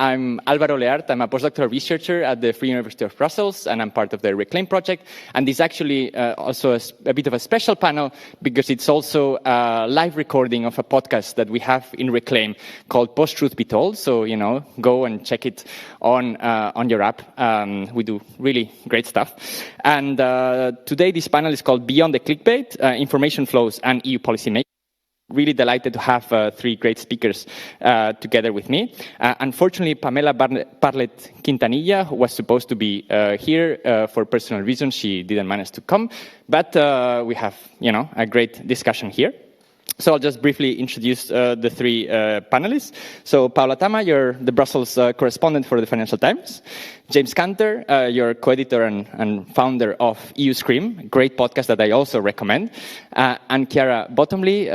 I'm Álvaro Leart. I'm a postdoctoral researcher at the Free University of Brussels, and I'm part of the Reclaim project. And this is actually also a bit of a special panel because it's also a live recording of a podcast that we have in Reclaim called Post-Truth Be Told. So, go and check it on your app. We do really great stuff. And today this panel is called Beyond the Clickbait, Information Flows and EU Policy Making. Really delighted to have three great speakers together with me. Unfortunately, Pamela Bartlett Quintanilla, who was supposed to be here for personal reasons, she didn't manage to come. But we have, a great discussion here. So I'll just briefly introduce the three panelists. So Paula Tama, you're the Brussels correspondent for the Financial Times. James Cantor, you're co-editor and founder of EU Scream, a great podcast that I also recommend. And Chiara Bottomley,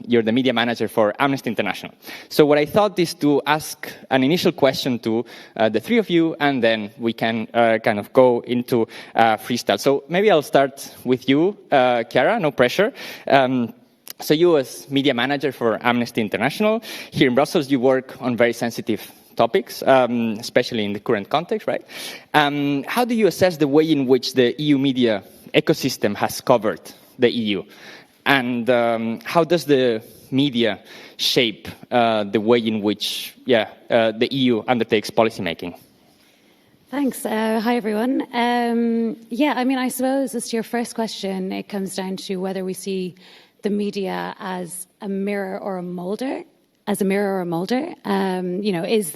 you're the media manager for Amnesty International. So what I thought is to ask an initial question to the three of you, and then we can kind of go into freestyle. So maybe I'll start with you, Chiara, no pressure. So you, as media manager for Amnesty International, here in Brussels, you work on very sensitive topics, especially in the current context, right? How do you assess the way in which the EU media ecosystem has covered the EU? And how does the media shape the way in which the EU undertakes policymaking? Thanks. Hi, everyone. I suppose as to your first question, it comes down to whether we see the media as a mirror or a molder. Is the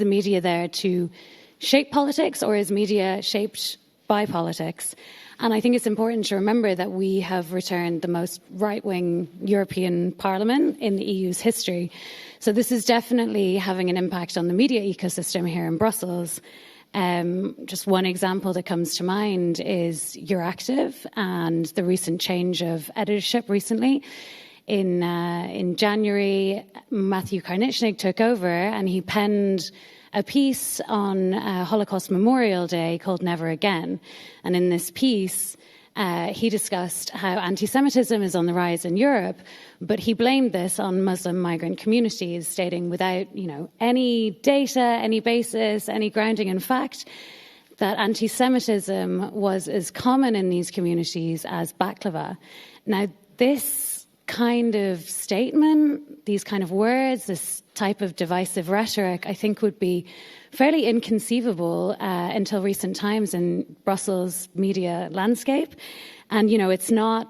media there to shape politics, or is media shaped by politics? And I think it's important to remember that we have returned the most right-wing European Parliament in the EU's history. So this is definitely having an impact on the media ecosystem here in Brussels. Just one example that comes to mind is Euractiv and the recent change of editorship recently. In January, Matthew Karnichnik took over and he penned a piece on Holocaust Memorial Day called Never Again. And in this piece, he discussed how anti-Semitism is on the rise in Europe, but he blamed this on Muslim migrant communities, stating without, any data, any basis, any grounding in fact, that anti-Semitism was as common in these communities as baklava. Now, this kind of statement, these kind of words, this type of divisive rhetoric, I think would be fairly inconceivable until recent times in Brussels media landscape. And, it's not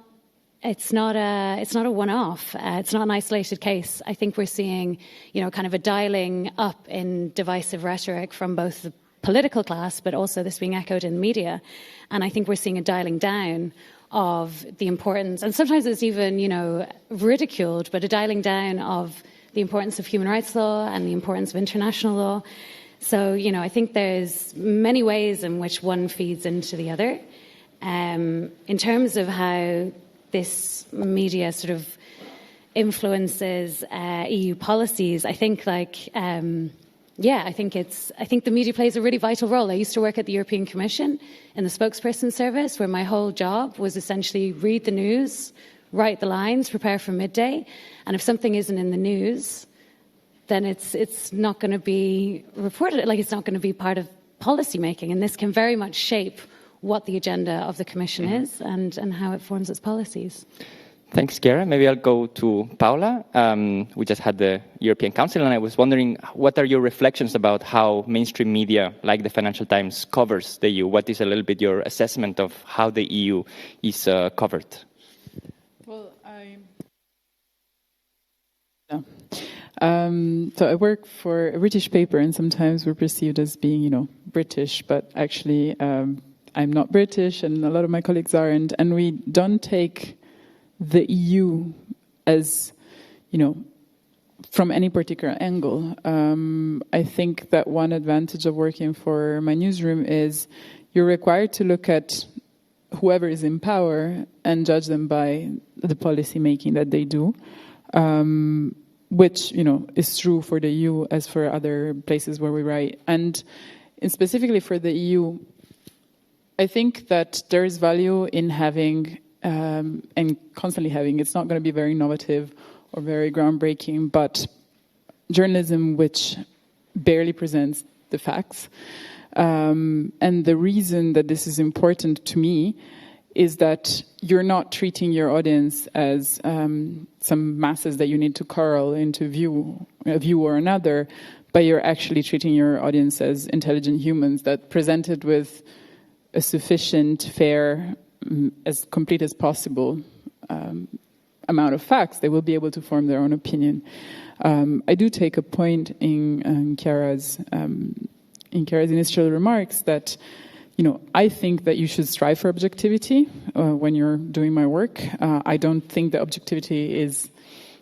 a one-off. It's not an isolated case. I think we're seeing, kind of a dialing up in divisive rhetoric from both the political class, but also this being echoed in media. And I think we're seeing a dialing down of the importance, and sometimes it's even, ridiculed, but a dialing down of the importance of human rights law and the importance of international law. So, I think there's many ways in which one feeds into the other. In terms of how this media sort of influences EU policies, I think I think the media plays a really vital role. I used to work at the European Commission in the spokesperson service, where my whole job was essentially read the news, write the lines, prepare for midday. And if something isn't in the news, then it's not going to be reported, it's not going to be part of policy making. And this can very much shape what the agenda of the Commission is and how it forms its policies. Thanks, Chiara. Maybe I'll go to Paula. We just had the European Council, and I was wondering, what are your reflections about how mainstream media, like the Financial Times, covers the EU? What is a little bit your assessment of how the EU is covered? Well, so I work for a British paper, and sometimes we're perceived as being, British, but actually I'm not British, and a lot of my colleagues aren't, and we don't take the EU as, from any particular angle. I think that one advantage of working for my newsroom is you're required to look at whoever is in power and judge them by the policy making that they do, which, is true for the EU as for other places where we write. And specifically for the EU, I think that there is value in having and constantly having, it's not going to be very innovative or very groundbreaking, but journalism which barely presents the facts. And the reason that this is important to me is that you're not treating your audience as some masses that you need to corral into a view or another, but you're actually treating your audience as intelligent humans that presented with a sufficient, fair, as complete as possible amount of facts, they will be able to form their own opinion. I do take a point in Chiara's initial remarks that, I think that you should strive for objectivity when you're doing my work. I don't think that objectivity is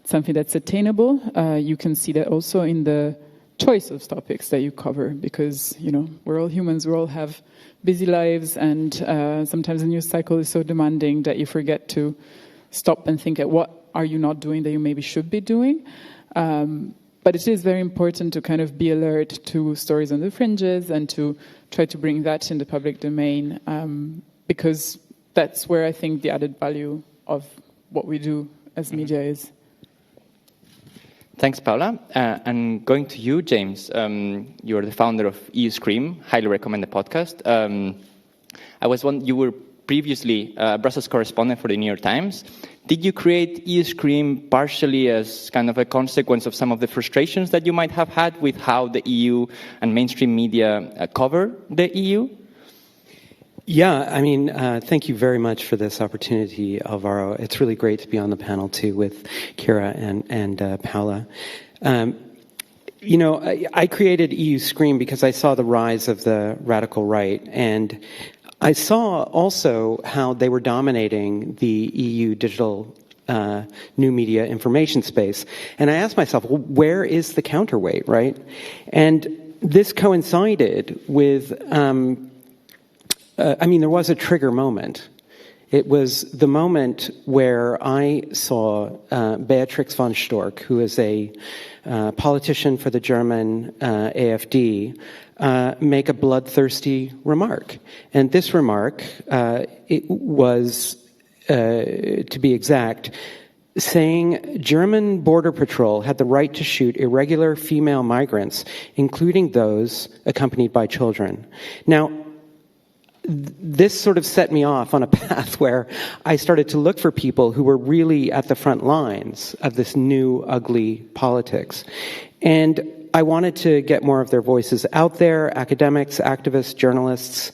something that's attainable. You can see that also in the choice of topics that you cover, because, we're all humans, we all have busy lives, and sometimes the news cycle is so demanding that you forget to stop and think at what are you not doing that you maybe should be doing. But it is very important to kind of be alert to stories on the fringes and to try to bring that in the public domain, because that's where I think the added value of what we do as media is. Thanks, Paula. And going to you, James, you're the founder of EU Scream. Highly recommend the podcast. You were previously a Brussels correspondent for the New York Times. Did you create EU Scream partially as kind of a consequence of some of the frustrations that you might have had with how the EU and mainstream media cover the EU? Yeah, thank you very much for this opportunity, Alvaro. It's really great to be on the panel, too, with Chiara and Paula. I created EU Scream because I saw the rise of the radical right, and I saw also how they were dominating the EU digital new media information space. And I asked myself, well, where is the counterweight, right? And this coincided with, there was a trigger moment. It was the moment where I saw Beatrix von Storck, who is a politician for the German AfD, make a bloodthirsty remark. And this remark, it was, to be exact, saying German border patrol had the right to shoot irregular female migrants, including those accompanied by children. Now, this sort of set me off on a path where I started to look for people who were really at the front lines of this new, ugly politics. And I wanted to get more of their voices out there, academics, activists, journalists,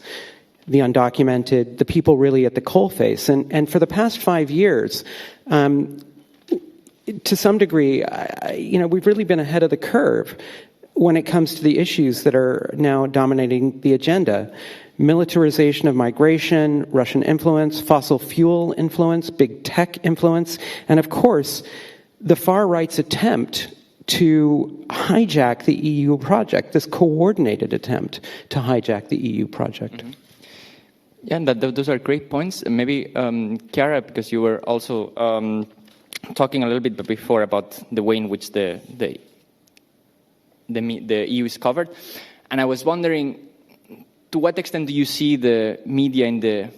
the undocumented, the people really at the coalface. And for the past 5 years, to some degree, we've really been ahead of the curve when it comes to the issues that are now dominating the agenda. Militarization of migration, Russian influence, fossil fuel influence, big tech influence, and of course, the far right's attempt to hijack the EU project, this coordinated attempt to hijack the EU project. Mm-hmm. Yeah, those are great points. Maybe, Chiara, because you were also talking a little bit before about the way in which the EU is covered, and I was wondering, to what extent do you see the media in the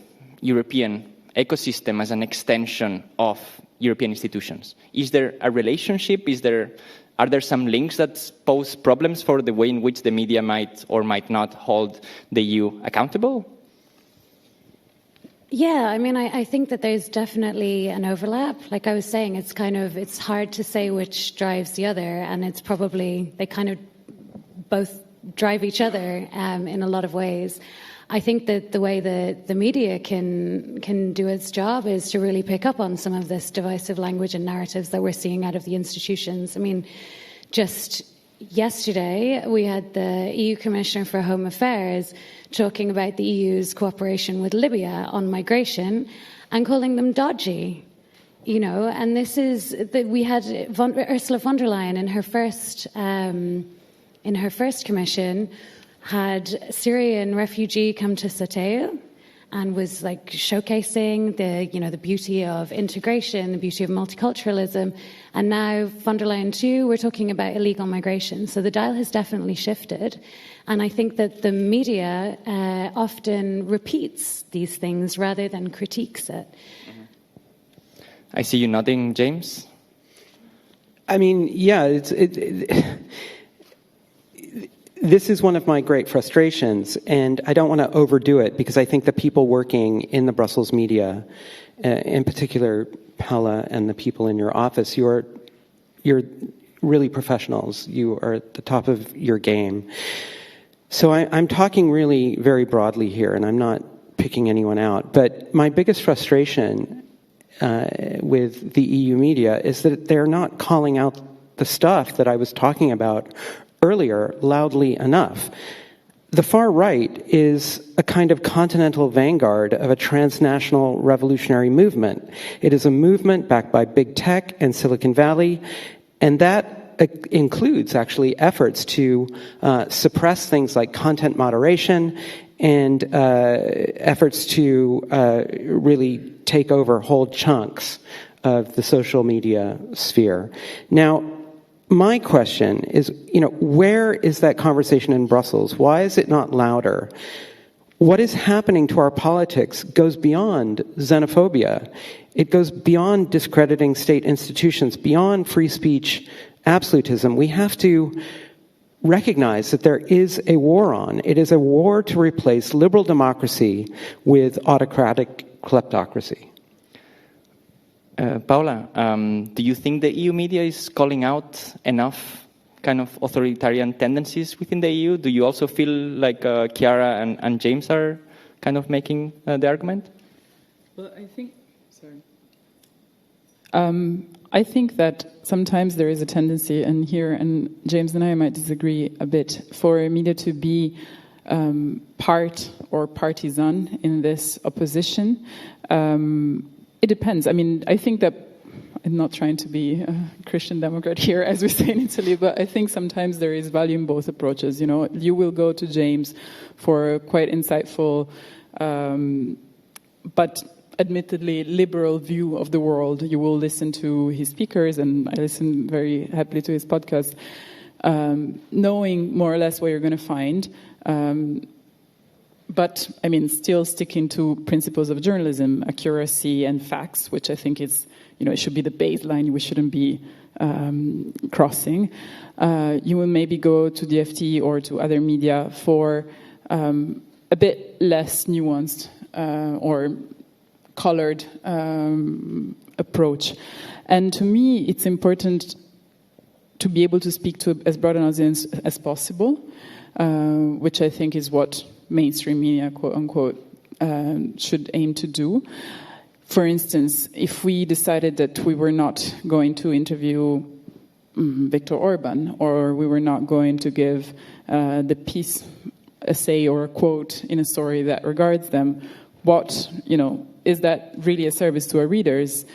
European ecosystem as an extension of European institutions? Is there a relationship? Are there some links that pose problems for the way in which the media might or might not hold the EU accountable? Yeah, I think that there's definitely an overlap. Like I was saying, it's hard to say which drives the other, and it's probably, they kind of both drive each other in a lot of ways. I think that the way the media can do its job is to really pick up on some of this divisive language and narratives that we're seeing out of the institutions. Just yesterday, we had the EU Commissioner for Home Affairs talking about the EU's cooperation with Libya on migration and calling them dodgy. And this is that we had Ursula von der Leyen in her first commission had Syrian refugee come to Sataya and was showcasing the beauty of integration, the beauty of multiculturalism. And now von der Leyen too, we're talking about illegal migration. So the dial has definitely shifted. And I think that the media often repeats these things rather than critiques it. I see you nodding, James. this is one of my great frustrations, and I don't want to overdo it because I think the people working in the Brussels media, in particular Paula and the people in your office, you're really professionals. You are at the top of your game. So I'm talking really very broadly here, and I'm not picking anyone out. But my biggest frustration with the EU media is that they're not calling out the stuff that I was talking about earlier loudly enough. The far right is a kind of continental vanguard of a transnational revolutionary movement. It is a movement backed by big tech and Silicon Valley, and that includes actually efforts to suppress things like content moderation and efforts to really take over whole chunks of the social media sphere. Now, my question is, where is that conversation in Brussels? Why is it not louder? What is happening to our politics goes beyond xenophobia. It goes beyond discrediting state institutions, beyond free speech absolutism. We have to recognize that there is a war on. It is a war to replace liberal democracy with autocratic kleptocracy. Paula, do you think the EU media is calling out enough kind of authoritarian tendencies within the EU? Do you also feel like Chiara and James are kind of making the argument? Well, I think that sometimes there is a tendency, and here, and James and I might disagree a bit, for media to be part or partisan in this opposition. It depends. I mean, I think that, I'm not trying to be a Christian Democrat here, as we say in Italy, but I think sometimes there is value in both approaches. You will go to James for a quite insightful, but admittedly liberal view of the world. You will listen to his speakers, and I listen very happily to his podcast, knowing more or less what you're going to find. But, I mean, still sticking to principles of journalism, accuracy and facts, which I think is, it should be the baseline we shouldn't be crossing. You will maybe go to the FT or to other media for a bit less nuanced or colored approach. And to me, it's important to be able to speak to as broad an audience as possible, which I think is what mainstream media, quote unquote, should aim to do. For instance, if we decided that we were not going to interview Viktor Orban, or we were not going to give the peace essay or a quote in a story that regards them, what, is that really a service to our readers?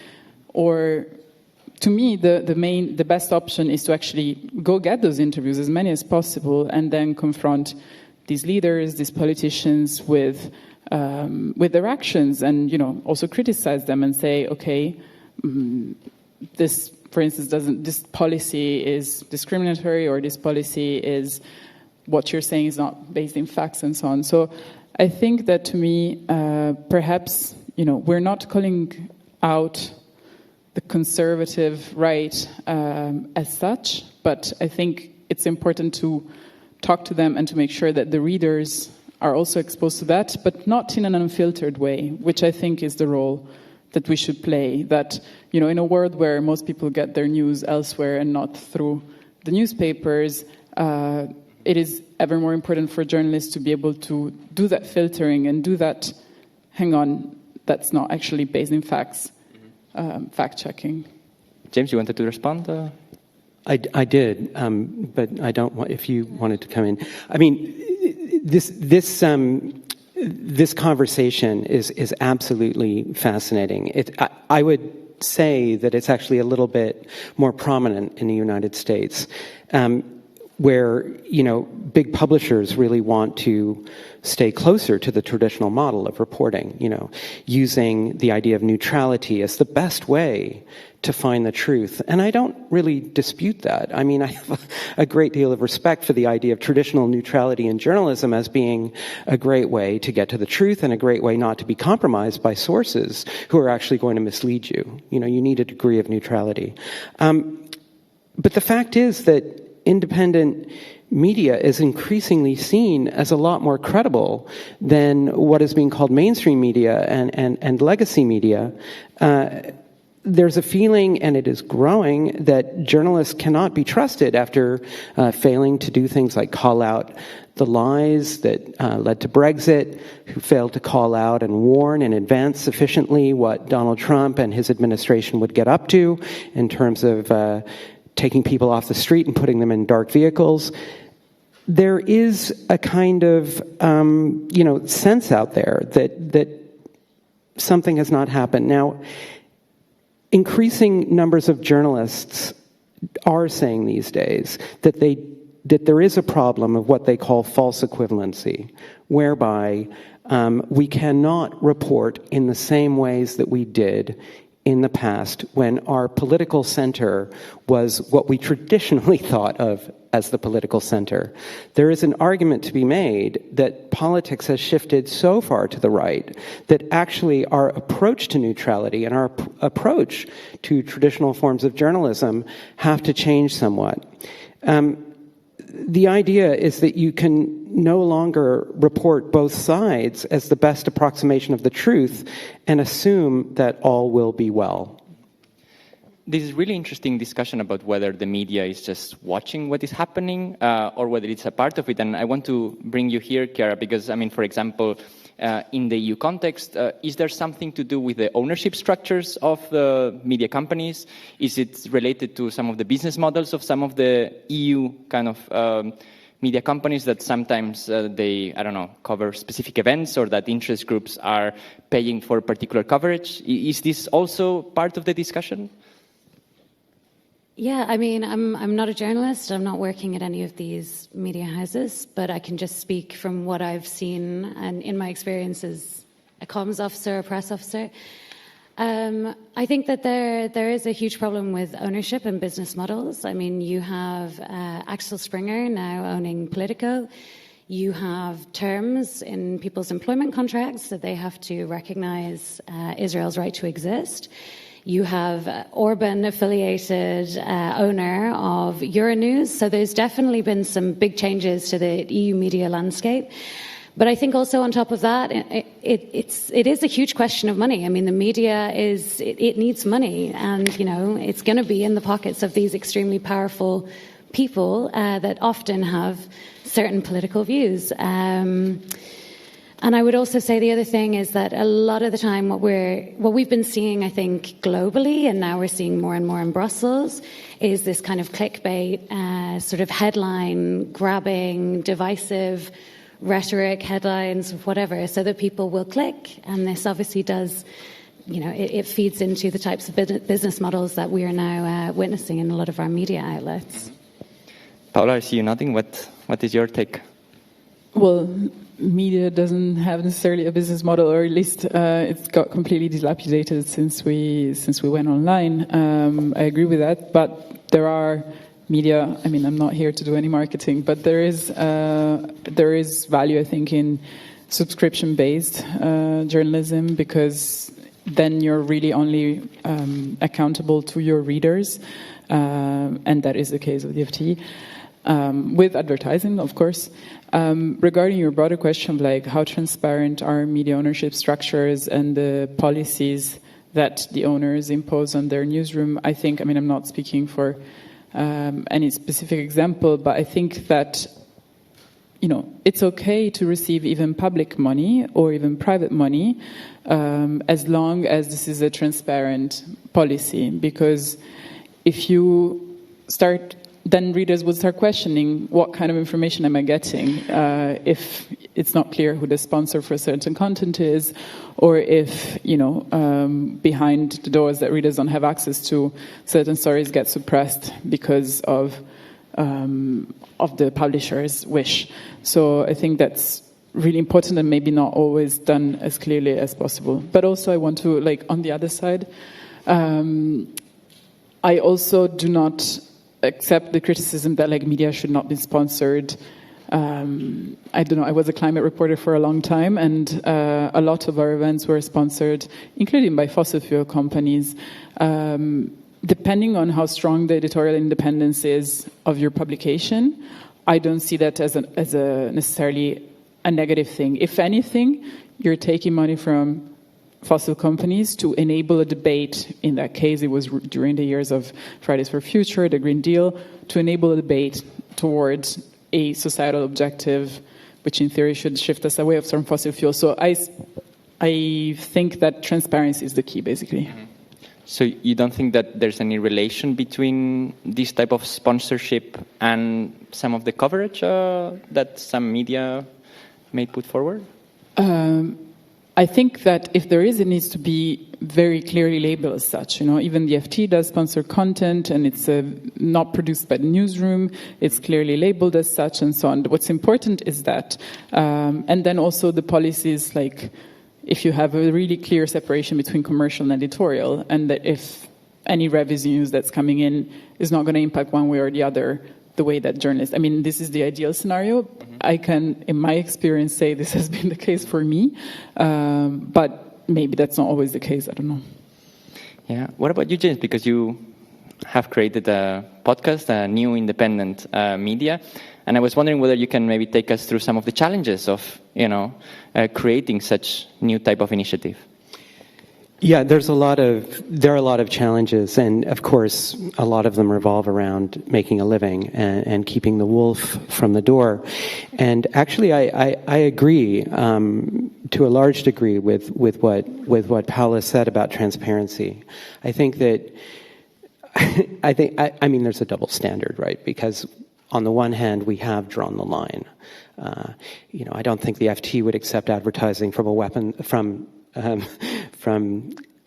Or to me, the best option is to actually go get those interviews, as many as possible, and then confront these leaders, these politicians with their actions, and also criticize them and say, okay, this, for instance, this policy is discriminatory, or this policy is what you're saying is not based in facts, and so on. So I think that, to me, perhaps we're not calling out the conservative right as such, but I think it's important to talk to them and to make sure that the readers are also exposed to that, but not in an unfiltered way, which I think is the role that we should play. That, in a world where most people get their news elsewhere and not through the newspapers, it is ever more important for journalists to be able to do that filtering and do that, hang on, that's not actually based in facts, fact-checking. James, you wanted to respond? I did, but I don't want, if you wanted to come in. I mean, this conversation is absolutely fascinating. I would say that it's actually a little bit more prominent in the United States, where, big publishers really want to stay closer to the traditional model of reporting, using the idea of neutrality as the best way to find the truth. And I don't really dispute that. I mean, I have a great deal of respect for the idea of traditional neutrality in journalism as being a great way to get to the truth and a great way not to be compromised by sources who are actually going to mislead you. You need a degree of neutrality. But the fact is that independent media is increasingly seen as a lot more credible than what is being called mainstream media and legacy media, there's a feeling, and it is growing, that journalists cannot be trusted after failing to do things like call out the lies that led to Brexit, who failed to call out and warn in advance sufficiently what Donald Trump and his administration would get up to in terms of taking people off the street and putting them in dark vehicles. There is a kind of, sense out there that something has not happened. Now, increasing numbers of journalists are saying these days that there is a problem of what they call false equivalency, whereby we cannot report in the same ways that we did in the past when our political center was what we traditionally thought of as the political center. There is an argument to be made that politics has shifted so far to the right that actually our approach to neutrality and our approach to traditional forms of journalism have to change somewhat. The idea is that you can no longer report both sides as the best approximation of the truth and assume that all will be well. This is really interesting discussion about whether the media is just watching what is happening or whether it's a part of it. And I want to bring you here, Chiara, because, for example, in the EU context, is there something to do with the ownership structures of the media companies? Is it related to some of the business models of some of the EU kind of media companies that sometimes they, cover specific events, or that interest groups are paying for particular coverage? Is this also part of the discussion? Yeah, I'm not a journalist. I'm not working at any of these media houses, but I can just speak from what I've seen and in my experience as a comms officer, a press officer. I think that there is a huge problem with ownership and business models. You have Axel Springer now owning Politico. You have terms in people's employment contracts that they have to recognize Israel's right to exist. You have Orban-affiliated owner of Euronews. So there's definitely been some big changes to the EU media landscape. But I think also on top of that, it is a huge question of money. The media it needs money, and it's going to be in the pockets of these extremely powerful people that often have certain political views. And I would also say the other thing is that a lot of the time what we've been seeing, I think, globally, and now we're seeing more and more in Brussels, is this kind of clickbait, sort of headline grabbing, divisive rhetoric, headlines, whatever, so that people will click. And this obviously does, it feeds into the types of business models that we are now witnessing in a lot of our media outlets. Paula, I see you nodding. What is your take? Well, media doesn't have necessarily a business model, or at least it's got completely dilapidated since we went online. I agree with that, but there are media. I'm not here to do any marketing, but there is value, I think, in subscription-based journalism, because then you're really only accountable to your readers, and that is the case of the FT. With advertising, of course. Regarding your broader question of how transparent are media ownership structures and the policies that the owners impose on their newsroom, I think, I'm not speaking for any specific example, but I think that, it's okay to receive even public money or even private money as long as this is a transparent policy, because if you start, then readers would start questioning what kind of information am I getting if it's not clear who the sponsor for a certain content is, or if, behind the doors that readers don't have access to, certain stories get suppressed because of the publisher's wish. So I think that's really important and maybe not always done as clearly as possible. But also I want to, on the other side, I also do not accept the criticism that media should not be sponsored. I don't know, I was a climate reporter for a long time, and a lot of our events were sponsored, including by fossil fuel companies. Depending on how strong the editorial independence is of your publication, I don't see that as a necessarily a negative thing. If anything, you're taking money from fossil companies to enable a debate. In that case, it was during the years of Fridays for Future, the Green Deal, to enable a debate towards a societal objective, which in theory should shift us away from fossil fuels. So I think that transparency is the key, basically. Mm-hmm. So you don't think that there's any relation between this type of sponsorship and some of the coverage that some media may put forward? I think that if there is, it needs to be very clearly labeled as such. Even the FT does sponsor content, and it's not produced by the newsroom. It's clearly labeled as such, and so on. What's important is that, and then also the policies, like if you have a really clear separation between commercial and editorial, and that if any revenues that's coming in is not going to impact one way or the other the way that journalists, this is the ideal scenario. Mm-hmm. I can, in my experience, say this has been the case for me, but maybe that's not always the case. I don't know. Yeah. What about you, James? Because you have created a podcast, a new independent media, and I was wondering whether you can maybe take us through some of the challenges of, creating such new type of initiative. Yeah, there are a lot of challenges, and of course, a lot of them revolve around making a living and keeping the wolf from the door. And actually, I agree to a large degree with what Paula said about transparency. I think that there's a double standard, right? Because on the one hand, we have drawn the line. I don't think the FT would accept advertising from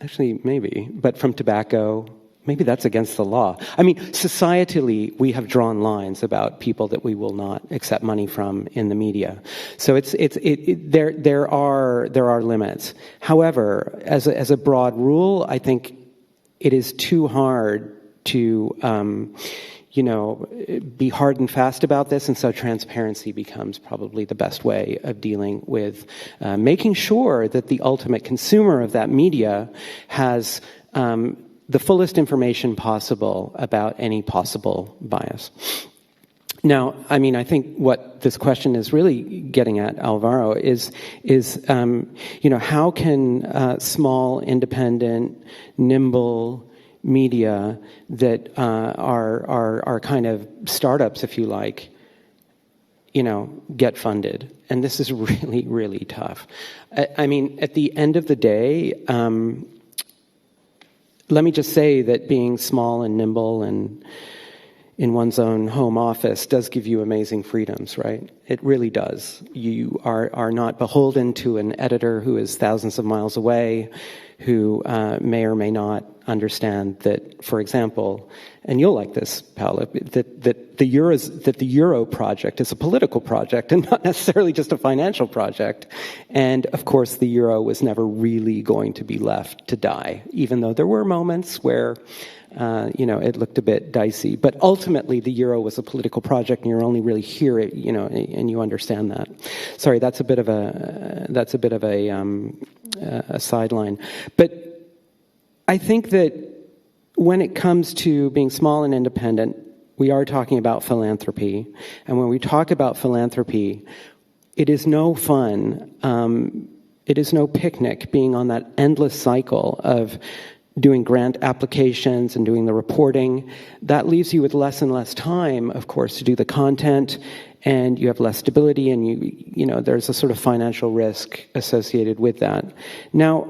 actually maybe, but from tobacco, maybe that's against the law. Societally, we have drawn lines about people that we will not accept money from in the media. So there are limits. However, as a broad rule, I think it is too hard to be hard and fast about this, and so transparency becomes probably the best way of dealing with making sure that the ultimate consumer of that media has the fullest information possible about any possible bias. Now, I think what this question is really getting at, Alvaro, is how can small, independent, nimble media that are kind of startups, if you like, get funded. And this is really, really tough. At the end of the day, let me just say that being small and nimble and in one's own home office does give you amazing freedoms, right? It really does. You are not beholden to an editor who is thousands of miles away, who may or may not understand that, for example, and you'll like this, Paula, that the Euro project is a political project and not necessarily just a financial project. And of course, the Euro was never really going to be left to die, even though there were moments where it looked a bit dicey. But ultimately, the Euro was a political project, and you only really hear it, and you understand that. Sorry, that's a bit of a sideline. But I think that when it comes to being small and independent, we are talking about philanthropy. And when we talk about philanthropy, it is no fun, it is no picnic being on that endless cycle of doing grant applications and doing the reporting. That leaves you with less and less time, of course, to do the content, and you have less stability, and there's a sort of financial risk associated with that. Now,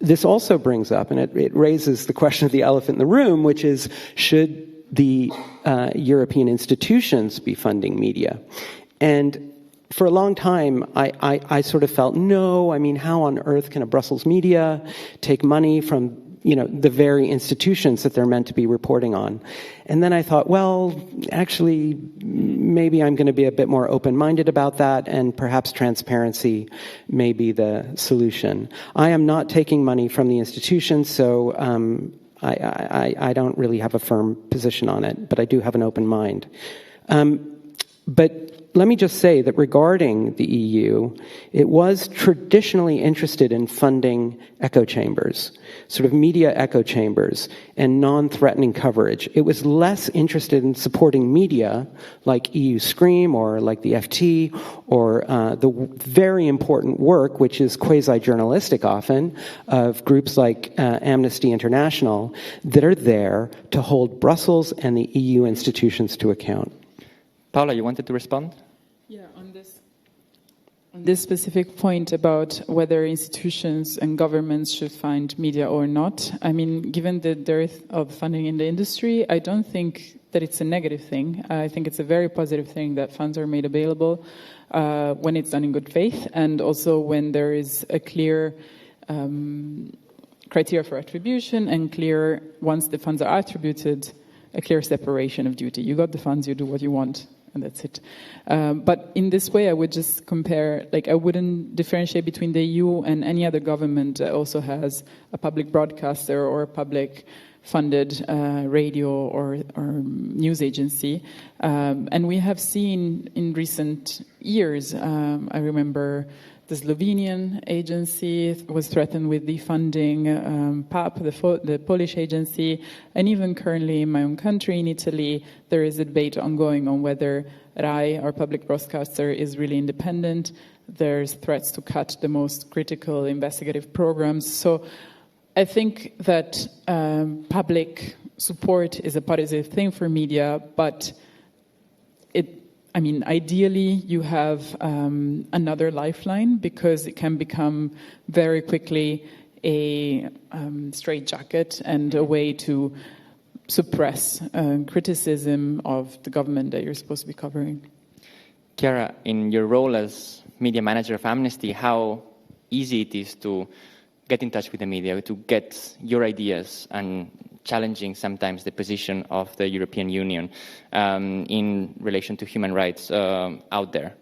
this also brings up, and it raises the question of the elephant in the room, which is, should the European institutions be funding media? And for a long time, I sort of felt, no, how on earth can a Brussels media take money from the very institutions that they're meant to be reporting on? And then I thought, well, actually, maybe I'm going to be a bit more open-minded about that, and perhaps transparency may be the solution. I am not taking money from the institutions, so I don't really have a firm position on it, but I do have an open mind. But let me just say that regarding the EU, it was traditionally interested in funding echo chambers, sort of media echo chambers, and non-threatening coverage. It was less interested in supporting media like EU Scream or like the FT or the very important work, which is quasi-journalistic often, of groups like Amnesty International that are there to hold Brussels and the EU institutions to account. Paula, you wanted to respond? Yeah, on this specific point about whether institutions and governments should fund media or not, I mean, given the dearth of funding in the industry, I don't think that it's a negative thing. I think it's a very positive thing that funds are made available when it's done in good faith, and also when there is a clear criteria for attribution and clear, once the funds are attributed, a clear separation of duty. You got the funds, you do what you want, and that's it. But in this way, I would just compare, like I wouldn't differentiate between the EU and any other government that also has a public broadcaster or a public funded radio or news agency. And we have seen in recent years, I remember the Slovenian agency was threatened with defunding, PAP, the Polish agency, and even currently in my own country, in Italy, there is a debate ongoing on whether RAI, our public broadcaster, is really independent. There's threats to cut the most critical investigative programs. So I think that public support is a positive thing for media, but ideally you have another lifeline, because it can become very quickly a straitjacket and a way to suppress criticism of the government that you're supposed to be covering. Chiara, in your role as media manager of Amnesty, how easy it is to get in touch with the media, to get your ideas and challenging sometimes the position of the European Union in relation to human rights out there?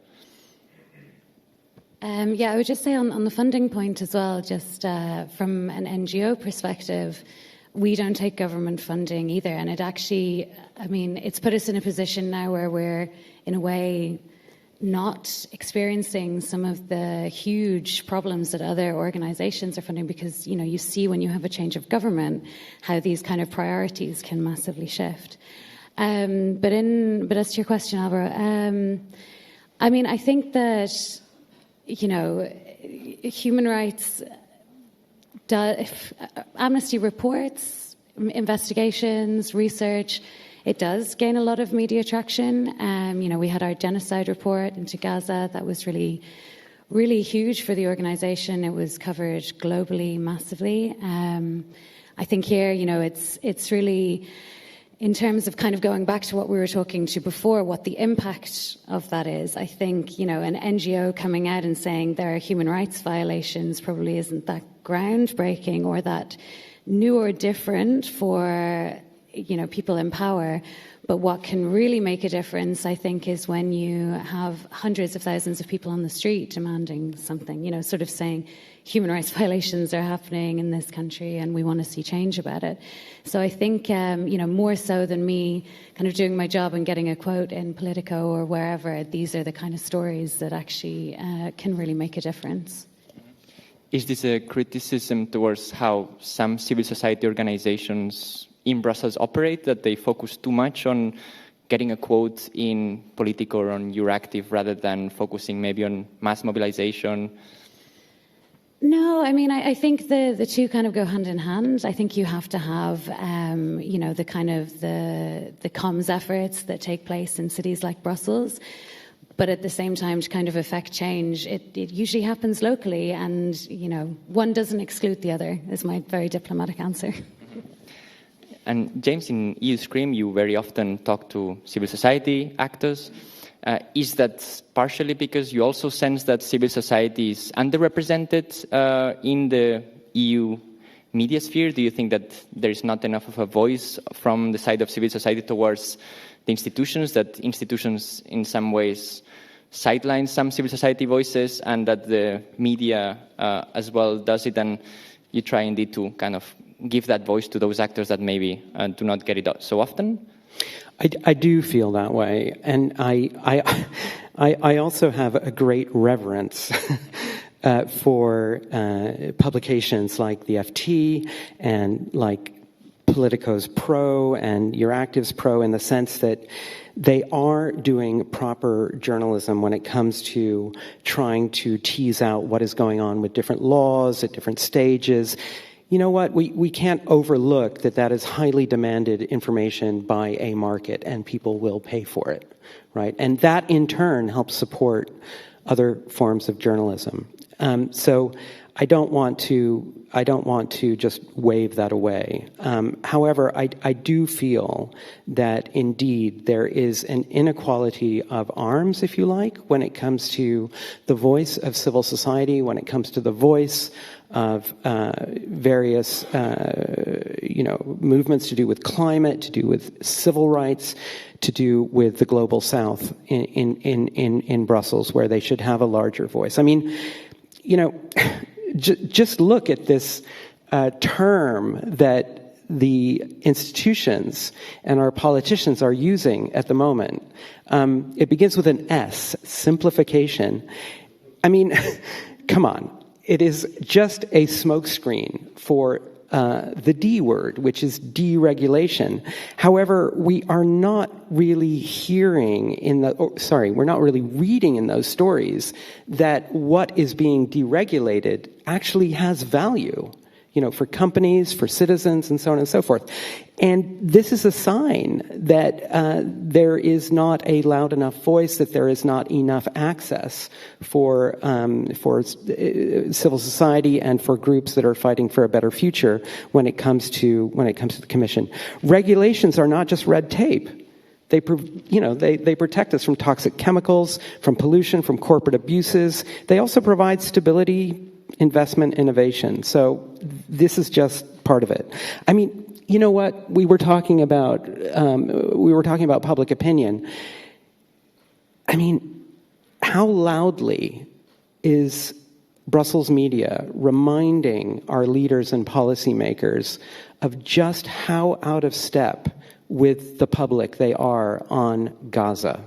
I would just say on the funding point as well, just from an NGO perspective, we don't take government funding either. And it actually, it's put us in a position now where we're, in a way, not experiencing some of the huge problems that other organizations are funding, because, you see when you have a change of government, how these kind of priorities can massively shift. But as to your question, Alvaro, I think that, human rights, Amnesty reports, investigations, research, it does gain a lot of media traction. We had our genocide report into Gaza that was really, really huge for the organization. It was covered globally, massively. I think here, it's really, in terms of kind of going back to what we were talking to before, what the impact of that is. I think, an NGO coming out and saying there are human rights violations probably isn't that groundbreaking or that new or different for people in power. But what can really make a difference, I think, is when you have hundreds of thousands of people on the street demanding something, sort of saying human rights violations are happening in this country and we want to see change about it. So I think, more so than me kind of doing my job and getting a quote in Politico or wherever, these are the kind of stories that actually can really make a difference. Is this a criticism towards how some civil society organizations in Brussels operate, that they focus too much on getting a quote in Politico or on Euractiv rather than focusing maybe on mass mobilization? No, I think the two kind of go hand in hand. I think you have to have, the kind of the comms efforts that take place in cities like Brussels. But at the same time, to kind of affect change, it usually happens locally, and, one doesn't exclude the other, is my very diplomatic answer. And James, in EU Scream, you very often talk to civil society actors. Is that partially because you also sense that civil society is underrepresented in the EU media sphere? Do you think that there is not enough of a voice from the side of civil society towards the institutions, that institutions in some ways sideline some civil society voices, and that the media as well does it, and you try indeed to kind of give that voice to those actors that maybe do not get it so often? I do feel that way, and I also have a great reverence for publications like the FT and like Politico's Pro and Euractiv's Pro, in the sense that they are doing proper journalism when it comes to trying to tease out what is going on with different laws at different stages. You know what? We can't overlook that is highly demanded information by a market, and people will pay for it, right? And that in turn helps support other forms of journalism. So I don't want to just wave that away. However, I do feel that indeed there is an inequality of arms, if you like, when it comes to the voice of civil society, when it comes to the voice of various movements to do with climate, to do with civil rights, to do with the global South in Brussels, where they should have a larger voice. I mean, just look at this term that the institutions and our politicians are using at the moment. It begins with an S, simplification. I mean, come on. It is just a smokescreen for the D word, which is deregulation. However, we are not really we're not really reading in those stories that what is being deregulated actually has value, for companies, for citizens, and so on and so forth. And this is a sign that there is not a loud enough voice, that there is not enough access for civil society and for groups that are fighting for a better future when it comes to the Commission. Regulations are not just red tape. They protect us from toxic chemicals, from pollution, from corporate abuses. They also provide stability, investment, innovation. So this is just part of it. I mean, you know what? We were talking about public opinion. I mean, how loudly is Brussels media reminding our leaders and policymakers of just how out of step with the public they are on Gaza?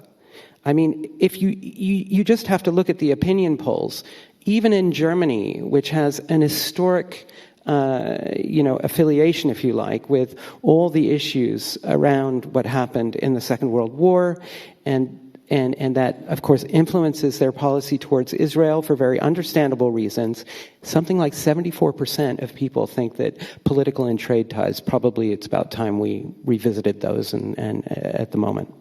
I mean, if you just have to look at the opinion polls. Even in Germany, which has an historic, affiliation, if you like, with all the issues around what happened in the Second World War, and that, of course, influences their policy towards Israel for very understandable reasons. Something like 74% of people think that political and trade ties, probably it's about time we revisited those and at the moment.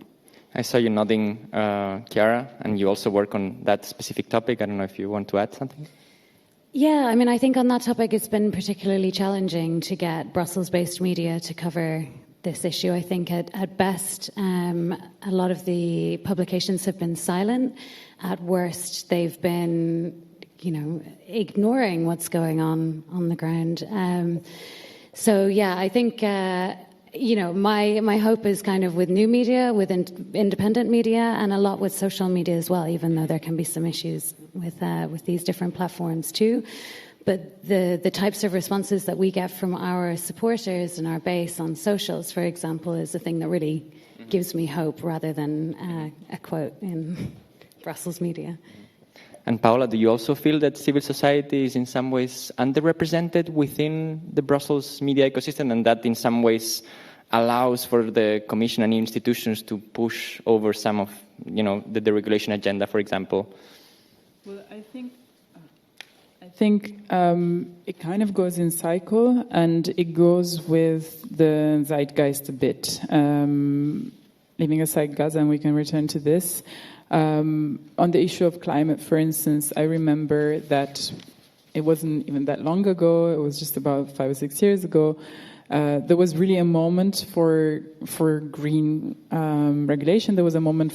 I saw you nodding, Chiara, and you also work on that specific topic. I don't know if you want to add something. Yeah, I mean, I think on that topic it's been particularly challenging to get Brussels-based media to cover this issue. I think at best, a lot of the publications have been silent. At worst, they've been, ignoring what's going on the ground. So, yeah, I think... my hope is kind of with new media, with independent media, and a lot with social media as well, even though there can be some issues with these different platforms too. But the types of responses that we get from our supporters and our base on socials, for example, is the thing that really gives me hope, rather than a quote in Brussels media. And Paola, do you also feel that civil society is in some ways underrepresented within the Brussels media ecosystem, and that in some ways allows for the Commission and institutions to push over some of, the deregulation agenda, for example? Well, I think it kind of goes in cycle, and it goes with the zeitgeist a bit. Leaving aside Gaza, and we can return to this. On the issue of climate, for instance, I remember that it wasn't even that long ago. It was just about 5 or 6 years ago. There was really a moment for green regulation. There was a moment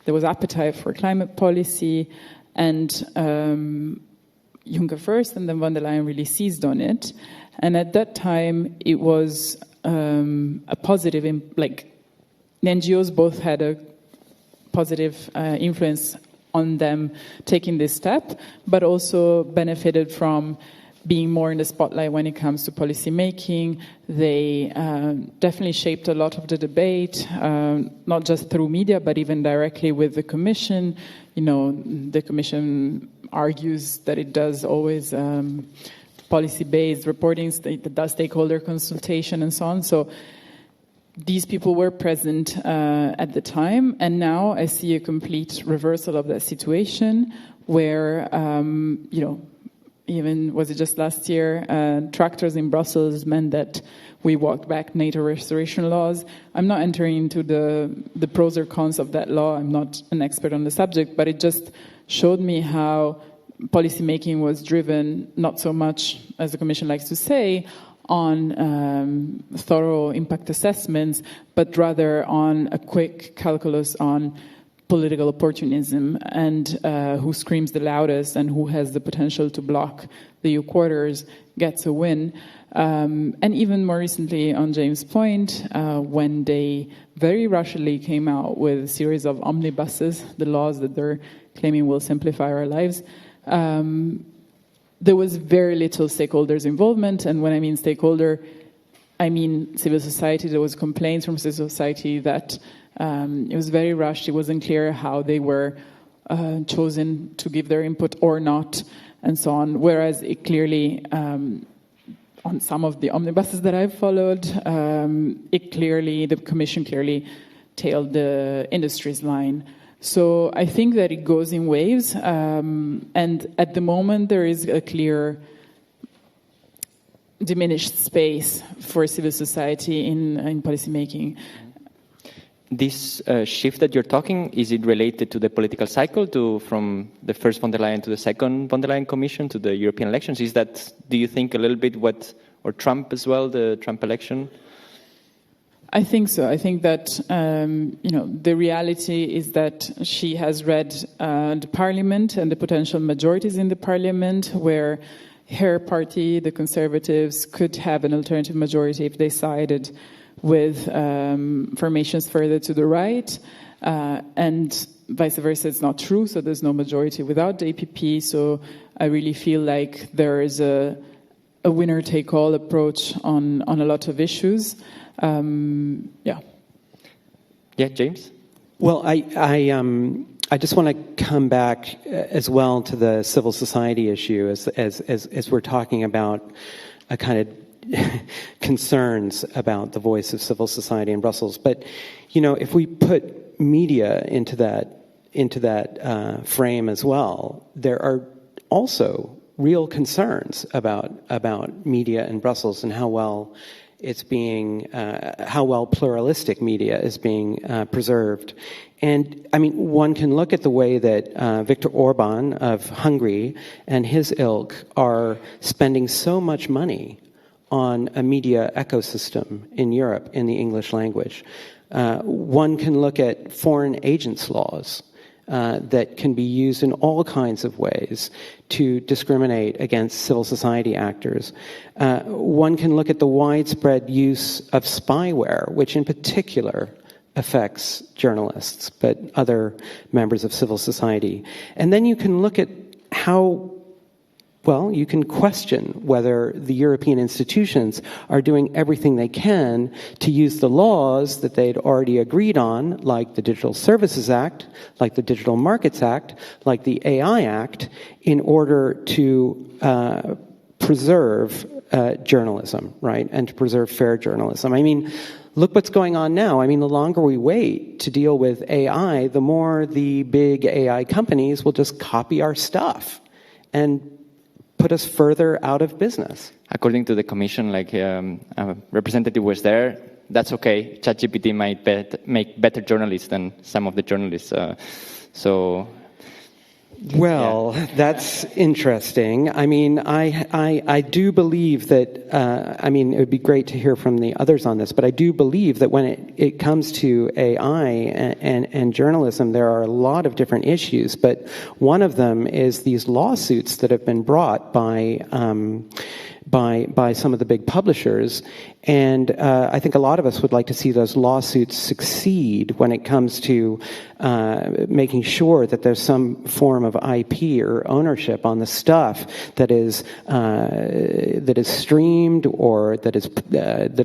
there was appetite for climate policy, and Juncker first, and then von der Leyen really seized on it. And at that time, it was a positive. The NGOs both had a positive influence on them taking this step, but also benefited from being more in the spotlight when it comes to policy making. They definitely shaped a lot of the debate, not just through media, but even directly with the Commission. The Commission argues that it does always policy-based reporting, that does stakeholder consultation and so on. So these people were present at the time, and now I see a complete reversal of that situation where, even, was it just last year, tractors in Brussels meant that we walked back NATO restoration laws. I'm not entering into the pros or cons of that law. I'm not an expert on the subject, but it just showed me how policymaking was driven, not so much, as the Commission likes to say, on thorough impact assessments, but rather on a quick calculus on political opportunism and who screams the loudest and who has the potential to block the EU quarters gets a win. And even more recently, on James' point, when they very rushily came out with a series of omnibuses, the laws that they're claiming will simplify our lives, there was very little stakeholders' involvement. And when I mean stakeholder, I mean civil society. There was complaints from civil society that it was very rushed. It wasn't clear how they were chosen to give their input or not, and so on. Whereas it clearly, on some of the omnibuses that I've followed, the Commission clearly tailed the industry's line. So I think that it goes in waves, and at the moment there is a clear diminished space for civil society in policy making. This shift that you're talking, is it related to the political cycle, from the first von der Leyen to the second von der Leyen Commission to the European elections? Is that, do you think, a little bit or Trump as well, the Trump election? I think so. I think that, the reality is that she has read the parliament and the potential majorities in the parliament where her party, the Conservatives, could have an alternative majority if they sided with formations further to the right, and vice versa. It's not true, so there's no majority without the EPP. So I really feel like there is a winner-take-all approach on a lot of issues. Yeah, James? Well, I just want to come back as well to the civil society issue as we're talking about a kind of concerns about the voice of civil society in Brussels. But, if we put media into that frame as well, there are also real concerns about media in Brussels and how well it's being, how well pluralistic media is being preserved. And, one can look at the way that Viktor Orban of Hungary and his ilk are spending so much money on a media ecosystem in Europe in the English language. One can look at foreign agents laws that can be used in all kinds of ways to discriminate against civil society actors. One can look at the widespread use of spyware, which in particular affects journalists, but other members of civil society. And then you can look at how, you can question whether the European institutions are doing everything they can to use the laws that they'd already agreed on, like the Digital Services Act, like the Digital Markets Act, like the AI Act, in order to preserve journalism, right, and to preserve fair journalism. Look what's going on now. The longer we wait to deal with AI, the more the big AI companies will just copy our stuff and put us further out of business. According to the Commission, a representative was there, that's okay. ChatGPT might make better journalists than some of the journalists. Well, that's interesting. I do believe that, it would be great to hear from the others on this, but I do believe that when it comes to AI and journalism, there are a lot of different issues, but one of them is these lawsuits that have been brought by by some of the big publishers. And I think a lot of us would like to see those lawsuits succeed when it comes to making sure that there's some form of IP or ownership on the stuff that is streamed or that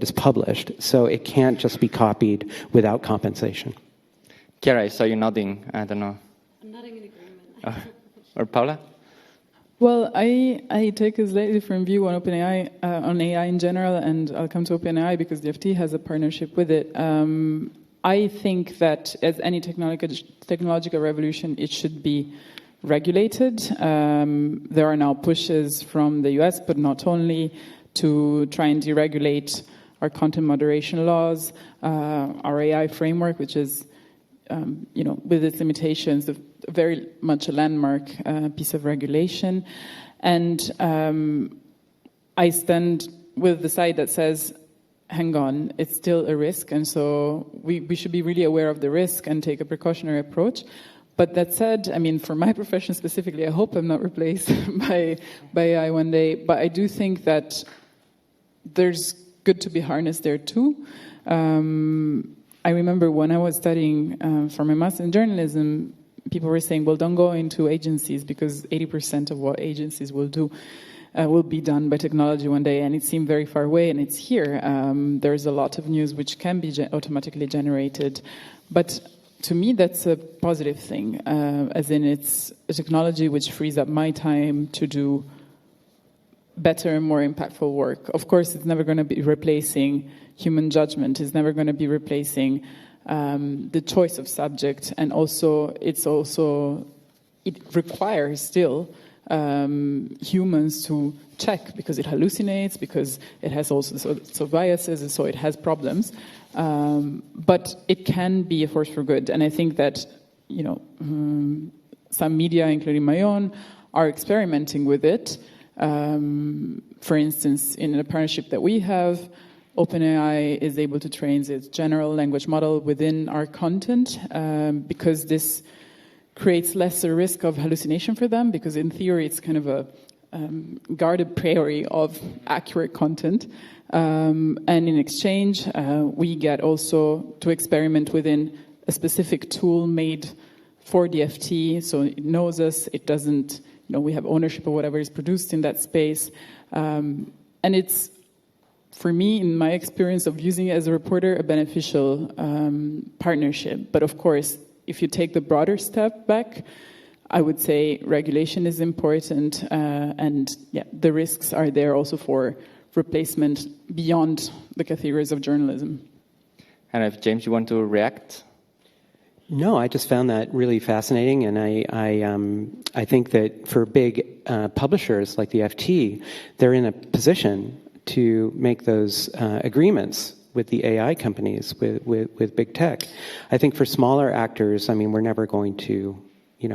is published. So it can't just be copied without compensation. Chiara, I saw you nodding. I don't know. I'm nodding in agreement. Or Paula? Well, I take a slightly different view on OpenAI, on AI in general, and I'll come to OpenAI because the FT has a partnership with it. I think that as any technological revolution, it should be regulated. There are now pushes from the US, but not only, to try and deregulate our content moderation laws, our AI framework, which is, with its limitations, very much a landmark piece of regulation. And I stand with the side that says, hang on, it's still a risk, and so we should be really aware of the risk and take a precautionary approach. But that said, I mean, for my profession specifically, I hope I'm not replaced by AI one day, but I do think that there's good to be harnessed there too. I remember when I was studying for my master in journalism, people were saying, well, don't go into agencies because 80% of what agencies will do will be done by technology one day, and it seemed very far away, and it's here. There's a lot of news which can be automatically generated, but to me that's a positive thing, as in it's a technology which frees up my time to do better and more impactful work. Of course, it's never going to be replacing human judgment. It's never going to be replacing the choice of subject, and it requires still humans to check, because it hallucinates, because it has also so biases, and so it has problems. But it can be a force for good, and I think that some media, including my own, are experimenting with it. For instance, in a partnership that we have, OpenAI is able to train its general language model within our content, because this creates lesser risk of hallucination for them, because in theory it's kind of a guarded prairie of accurate content. And in exchange, we get also to experiment within a specific tool made for the FT, so it knows us, it doesn't, we have ownership of whatever is produced in that space. And it's, for me, in my experience of using it as a reporter, a beneficial partnership. But of course, if you take the broader step back, I would say regulation is important, and the risks are there also for replacement beyond the categories of journalism. And if James, you want to react? No, I just found that really fascinating, and I think that for big publishers like the FT, they're in a position to make those agreements with the AI companies, with big tech. I think for smaller actors, I mean, we're never going to,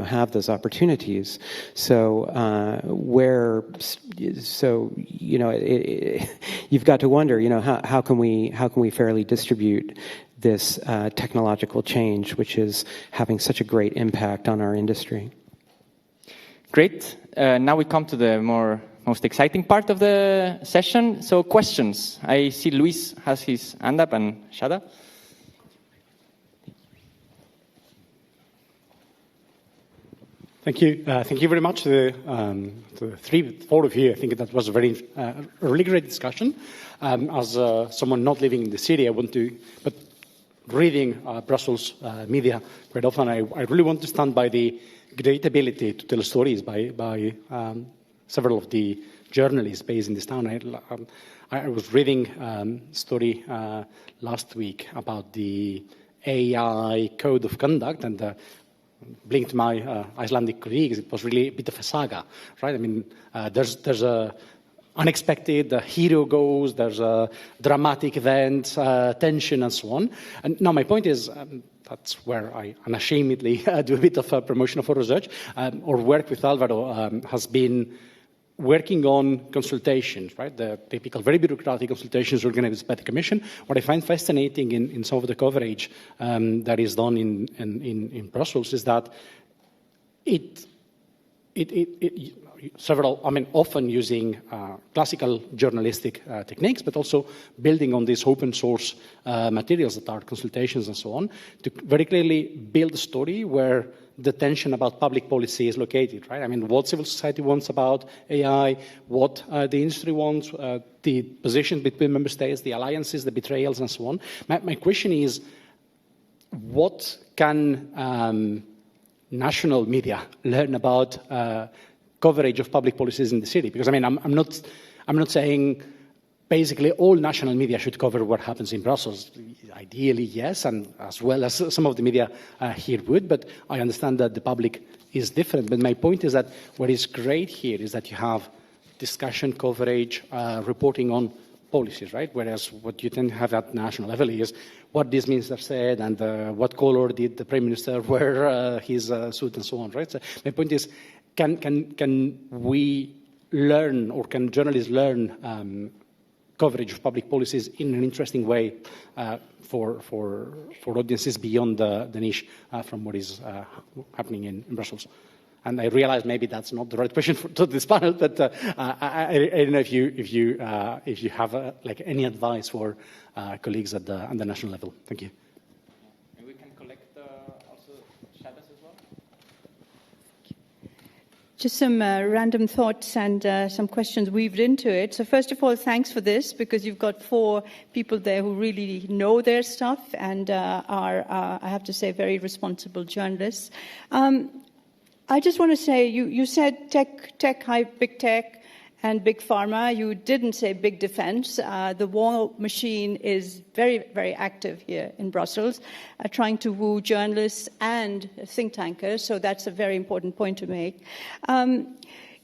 have those opportunities. So you've got to wonder, how can we fairly distribute this technological change, which is having such a great impact on our industry. Great. Now we come to the most exciting part of the session. So questions. I see Luis has his hand up, and Shada. Thank you. Thank you very much to the four of you. I think that was a really great discussion. As someone not living in the city, but reading Brussels media quite often, I really want to stand by the great ability to tell stories by several of the journalists based in this town. I was reading a story last week about the AI code of conduct, and blinked my Icelandic colleagues. It was really a bit of a saga, right? I mean, there's a unexpected, the hero goes, there's a dramatic event, tension, and so on. And now my point is, that's where I unashamedly do a bit of a promotion of our research, or work with Alvaro has been working on consultations, right? The typical, very bureaucratic consultations organized by the Commission. What I find fascinating in some of the coverage that is done in Brussels is that it often using classical journalistic techniques, but also building on these open source materials that are consultations and so on, to very clearly build a story where the tension about public policy is located, right? I mean, what civil society wants about AI, what the industry wants, the position between member states, the alliances, the betrayals, and so on. My question is, what can national media learn about coverage of public policies in the city? Because I mean, I'm not saying basically all national media should cover what happens in Brussels. Ideally, yes, and as well as some of the media here would, but I understand that the public is different. But my point is that what is great here is that you have discussion, coverage, reporting on policies, right? Whereas what you tend to have at national level is what this minister said and what color did the Prime Minister wear his suit and so on, right? So my point is, can we learn, or can journalists learn coverage of public policies in an interesting way for audiences beyond the niche from what is happening in Brussels? And I realize maybe that's not the right question to this panel, but I don't know if you have like any advice for colleagues at the national level. Thank you. And we can collect also shadows as well. Just some random thoughts and some questions weaved into it. So first of all, thanks for this, because you've got 4 people there who really know their stuff and are, I have to say, very responsible journalists. I just want to say, you said big tech and big pharma. You didn't say big defense. The war machine is very, very active here in Brussels, trying to woo journalists and think tankers. So that's a very important point to make.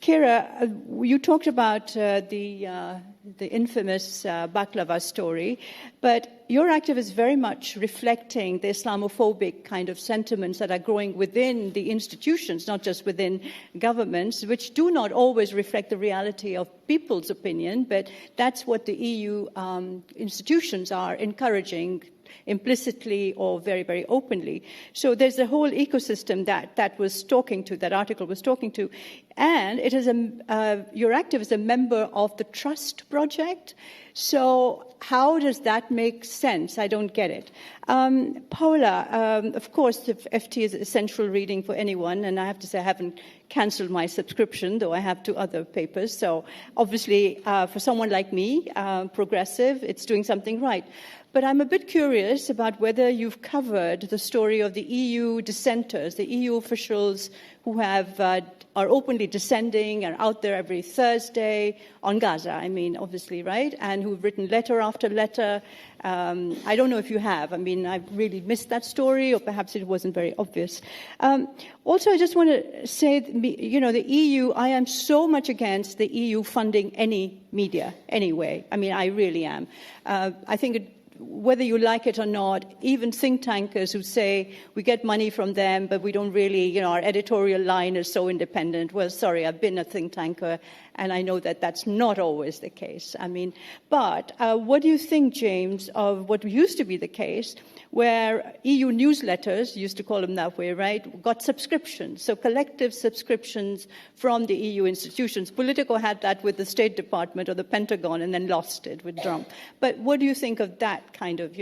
Kira, you talked about the infamous baklava story, but your active is very much reflecting the Islamophobic kind of sentiments that are growing within the institutions, not just within governments, which do not always reflect the reality of people's opinion, but that's what the EU institutions are encouraging implicitly or very, very openly. So there's a whole ecosystem that that article was talking to. And it is your active is a member of the Trust Project. So how does that make sense? I don't get it. Paula, of course, the FT is essential reading for anyone, and I have to say I haven't cancelled my subscription, though I have 2 other papers. So obviously, for someone like me, progressive, it's doing something right. But I'm a bit curious about whether you've covered the story of the EU dissenters, the EU officials who are openly dissenting and out there every Thursday on Gaza, I mean, obviously, right? And who've written letter after letter. I don't know if you have. I mean, I've really missed that story, or perhaps it wasn't very obvious. Also, I just want to say, the EU, I am so much against the EU funding any media, anyway. I mean, I really am. I think whether you like it or not, even think tankers who say we get money from them, but we don't really, our editorial line is so independent. Well, sorry, I've been a think tanker, and I know that that's not always the case. I mean, but what do you think, James, of what used to be the case, where EU newsletters, used to call them that way, right, got subscriptions, so collective subscriptions from the EU institutions. Politico had that with the State Department or the Pentagon and then lost it with Trump. But what do you think of that kind of,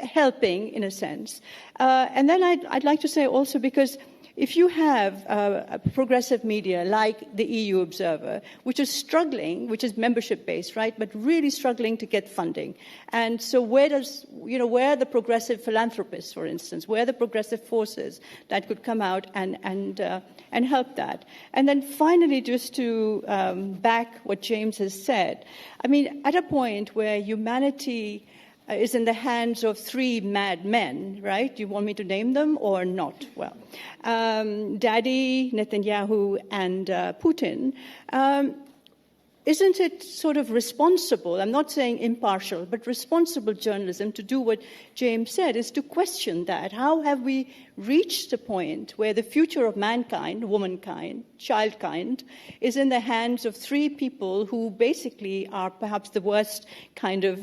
helping, in a sense? And then I'd like to say also, because if you have a progressive media like the EU Observer, which is struggling, which is membership-based, right, but really struggling to get funding, and so where are the progressive philanthropists, for instance, where are the progressive forces that could come out and help that? And then finally, just to back what James has said, I mean, at a point where humanity is in the hands of 3 mad men, right? Do you want me to name them or not? Well, Daddy, Netanyahu, and Putin. Isn't it sort of responsible, I'm not saying impartial, but responsible journalism to do what James said, is to question that. How have we reached a point where the future of mankind, womankind, childkind, is in the hands of three people who basically are perhaps the worst kind of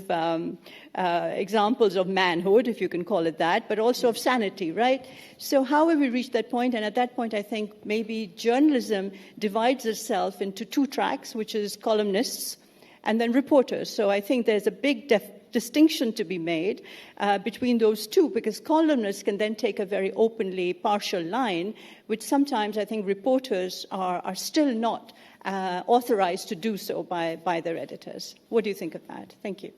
examples of manhood, if you can call it that, but also of sanity, right? So how have we reached that point? And at that point, I think maybe journalism divides itself into two tracks, which is columnists and then reporters. So I think there's a big distinction to be made between those two, because columnists can then take a very openly partial line, which sometimes I think reporters are still not authorized to do so by their editors. What do you think of that? Thank you.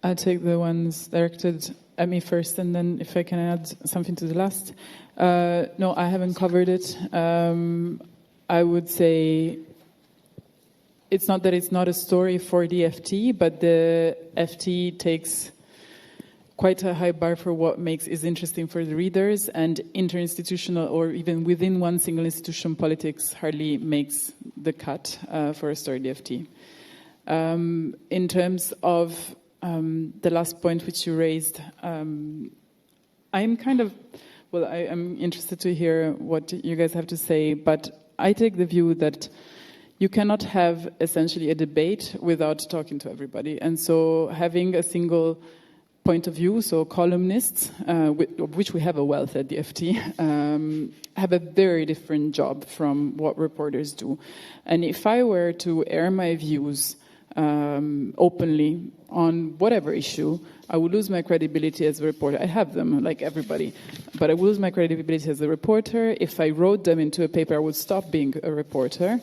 I'll take the ones directed at me first, and then if I can add something to the last. No, I haven't covered it. I would say it's not that it's not a story for the FT, but the FT takes quite a high bar for what is interesting for the readers, and interinstitutional or even within one single institution, politics hardly makes the cut for a story the FT. In terms of the last point which you raised, I'm interested to hear what you guys have to say, but I take the view that you cannot have essentially a debate without talking to everybody. And so having a single point of view, so columnists, of which we have a wealth at the FT, have a very different job from what reporters do. And if I were to air my views openly on whatever issue, I would lose my credibility as a reporter. I have them, like everybody, but I would lose my credibility as a reporter. If I wrote them into a paper, I would stop being a reporter,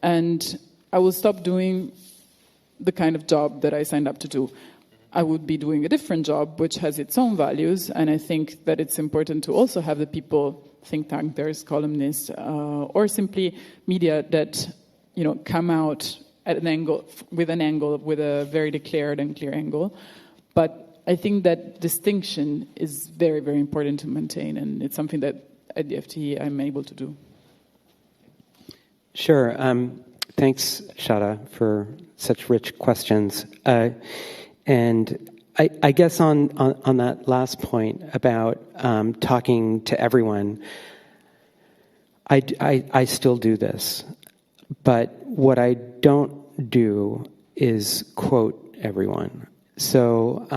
and I would stop doing the kind of job that I signed up to do. I would be doing a different job, which has its own values, and I think that it's important to also have the people, think tankers, columnists, or simply media that, come out at an angle, with a very declared and clear angle. But I think that distinction is very, very important to maintain, and it's something that at the FT I'm able to do. Sure. Thanks, Shada, for such rich questions. And I guess on that last point about talking to everyone, I still do this. But what I don't do is quote everyone. So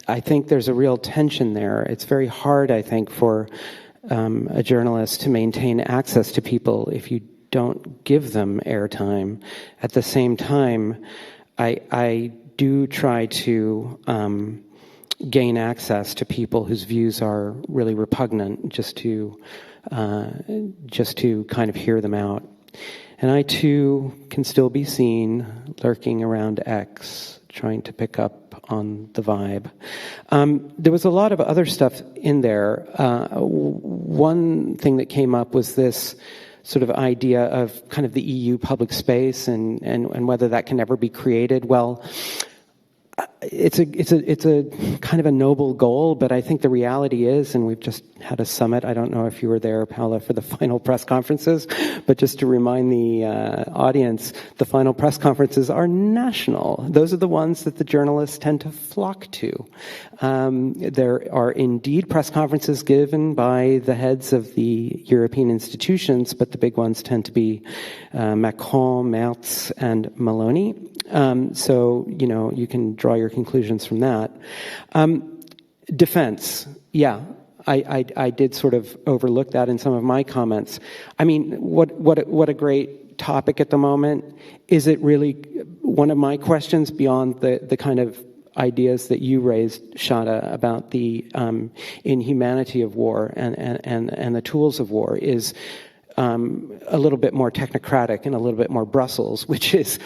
I think there's a real tension there. It's very hard, I think, for a journalist to maintain access to people if you don't give them airtime. At the same time, I do try to gain access to people whose views are really repugnant, just to kind of hear them out. And I, too, can still be seen lurking around X, trying to pick up on the vibe. There was a lot of other stuff in there. One thing that came up was this sort of idea of kind of the EU public space and whether that can ever be created. Well, it's a kind of a noble goal, but I think the reality is, and we've just had a summit. I don't know if you were there, Paola, for the final press conferences, but just to remind the audience, the final press conferences are national. Those are the ones that the journalists tend to flock to. There are indeed press conferences given by the heads of the European institutions, but the big ones tend to be Macron, Merz, and Meloni. So, you can draw your conclusions from that. Defense, yeah. I did sort of overlook that in some of my comments. I mean, what a great topic at the moment. Is it really one of my questions beyond the kind of ideas that you raised, Shada, about the inhumanity of war and the tools of war is a little bit more technocratic and a little bit more Brussels, which is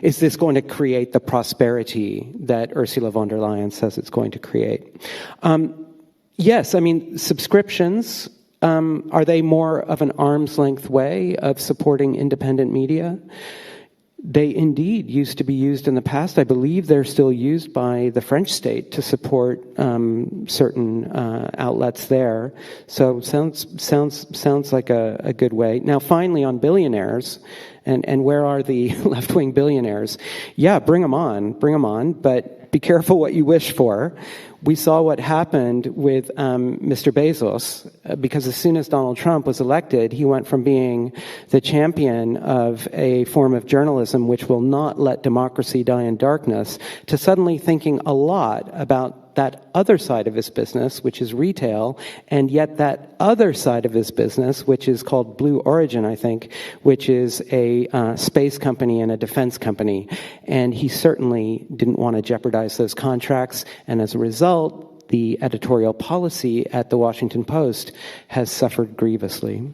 this going to create the prosperity that Ursula von der Leyen says it's going to create? Yes, I mean, subscriptions, are they more of an arm's length way of supporting independent media? They indeed used to be used in the past. I believe they're still used by the French state to support certain outlets there. So sounds like a good way. Now, finally, on billionaires, and where are the left-wing billionaires? Yeah, bring them on. But be careful what you wish for. We saw what happened with Mr. Bezos, because as soon as Donald Trump was elected, he went from being the champion of a form of journalism which will not let democracy die in darkness, to suddenly thinking a lot about that other side of his business, which is retail, and yet that other side of his business, which is called Blue Origin, I think, which is a space company and a defense company. And he certainly didn't want to jeopardize those contracts, and as a result, the editorial policy at the Washington Post has suffered grievously.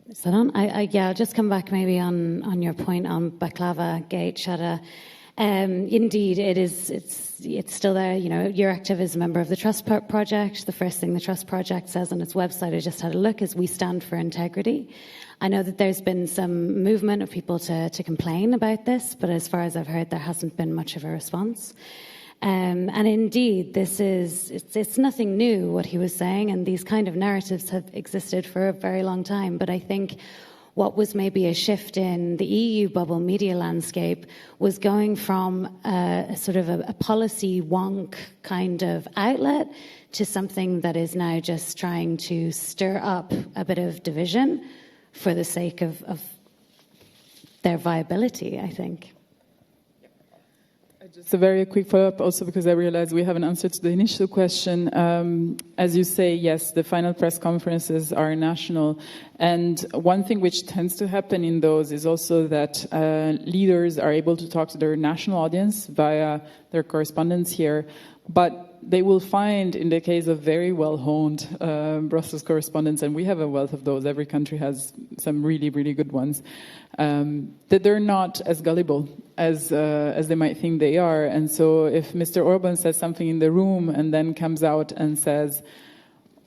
Is that on? I'll just come back maybe on your point on Baklava Gate, Shada. Indeed, it's still there. You know, Euractiv is a member of the Trust Project. The first thing the Trust Project says on its website, I just had a look, is we stand for integrity. I know that there's been some movement of people to complain about this, but as far as I've heard, there hasn't been much of a response. And indeed, it's nothing new what he was saying, and these kind of narratives have existed for a very long time. But I think what was maybe a shift in the EU bubble media landscape was going from a sort of a policy wonk kind of outlet to something that is now just trying to stir up a bit of division for the sake of their viability, I think. Just a very quick follow-up, also because I realize we haven't answered the initial question. As you say, yes, the final press conferences are national. And one thing which tends to happen in those is also that leaders are able to talk to their national audience via their correspondence here. But they will find, in the case of very well-honed Brussels correspondents, and we have a wealth of those, every country has some really, really good ones, that they're not as gullible as they might think they are. And so if Mr. Orban says something in the room and then comes out and says,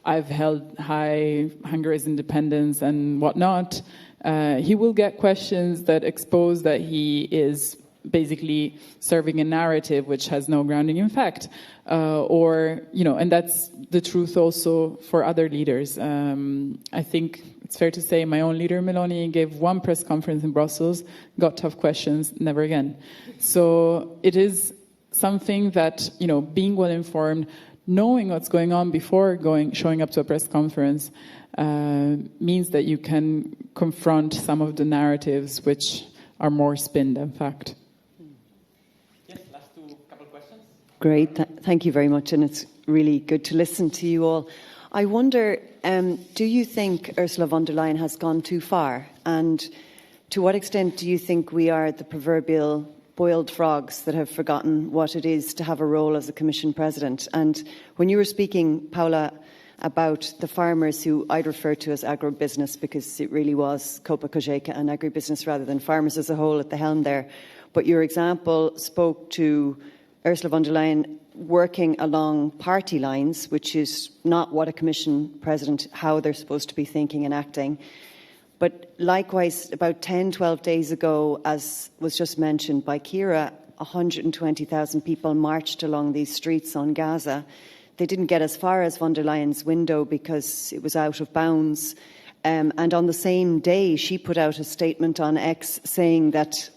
I've held high Hungary's independence and whatnot, he will get questions that expose that he is basically serving a narrative which has no grounding in fact, and that's the truth also for other leaders. I think it's fair to say my own leader, Meloni, gave one press conference in Brussels, got tough questions, never again. So it is something that, being well informed, knowing what's going on before showing up to a press conference means that you can confront some of the narratives which are more spin than fact. Great, thank you very much, and it's really good to listen to you all. I wonder, do you think Ursula von der Leyen has gone too far? And to what extent do you think we are the proverbial boiled frogs that have forgotten what it is to have a role as a Commission President? And when you were speaking, Paula, about the farmers who I'd refer to as agribusiness, because it really was Copa Cogeca and agribusiness rather than farmers as a whole at the helm there. But your example spoke to Ursula von der Leyen working along party lines, which is not what a Commission President, how they're supposed to be thinking and acting. But likewise, about 10, 12 days ago, as was just mentioned by Kira, 120,000 people marched along these streets on Gaza. They didn't get as far as von der Leyen's window because it was out of bounds. And on the same day, she put out a statement on X saying that,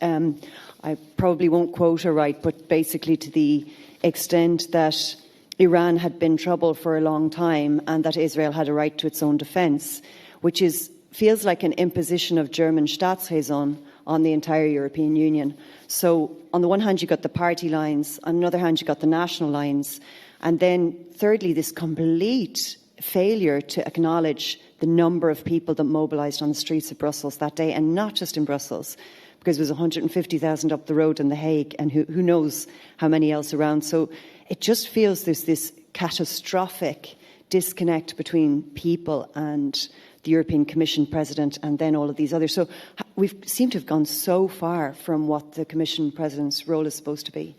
I probably won't quote her right, but basically to the extent that Iran had been trouble for a long time and that Israel had a right to its own defence, which feels like an imposition of German Staatsräson on the entire European Union. So on the one hand, you got the party lines, on the other hand, you got the national lines, and then thirdly, this complete failure to acknowledge the number of people that mobilised on the streets of Brussels that day, and not just in Brussels, because there was 150,000 up the road in The Hague, and who knows how many else around. So it just feels there's this catastrophic disconnect between people and the European Commission President and then all of these others. So we seem to have gone so far from what the Commission President's role is supposed to be.